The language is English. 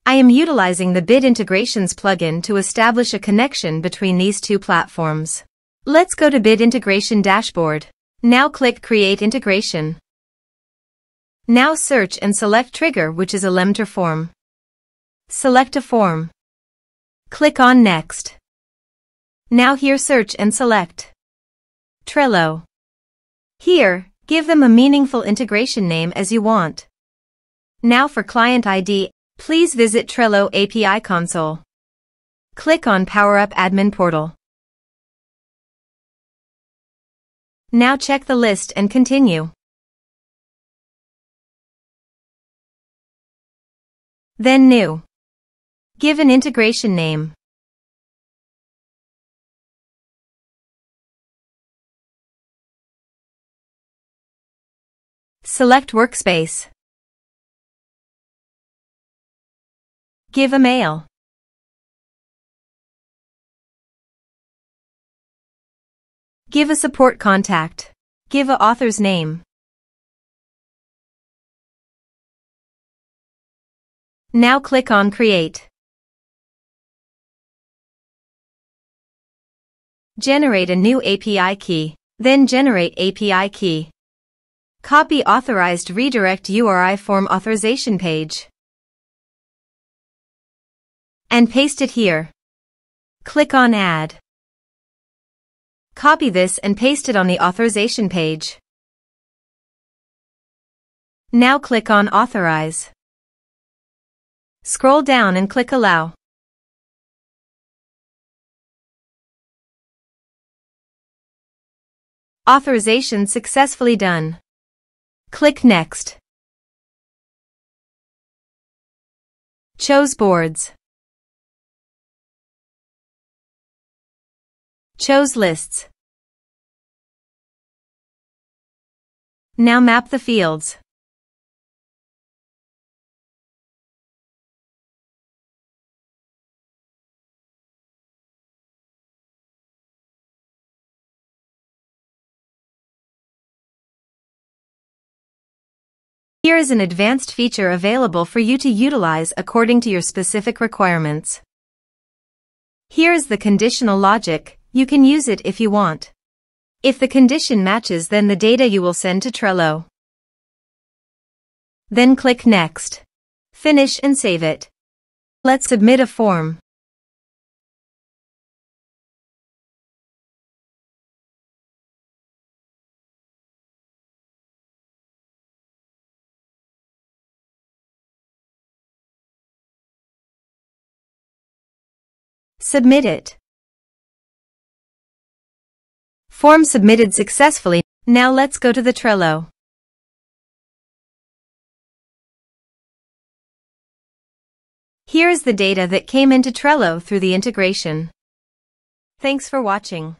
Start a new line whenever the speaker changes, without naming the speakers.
I am utilizing the Bit Integrations plugin to establish a connection between these two platforms. Let's go to Bit Integration Dashboard. Now click Create Integration. Now search and select Trigger, which is Elementor Form. Select a form. Click on Next. Now here search and select Trello. Here, give them a meaningful integration name as you want. Now for client ID, please visit Trello API console. Click on Power Up Admin Portal. Now check the list and continue. Then New. Give an integration name. Select Workspace. Give a mail. Give a support contact. Give a author's name. Now click on Create. Generate a new API key, then generate API key. Copy authorized redirect URI form authorization page. And paste it here. Click on Add. Copy this and paste it on the authorization page. Now click on Authorize. Scroll down and click Allow. Authorization successfully done. Click Next. Choose Boards. Choose Lists. Now map the fields. Here is an advanced feature available for you to utilize according to your specific requirements. Here is the conditional logic. You can use it if you want. If the condition matches, then the data you will send to Trello. Then click Next. Finish and save it. Let's submit a form. Submit it. Form submitted successfully. Now let's go to the Trello. Here is the data that came into Trello through the integration. Thanks for watching.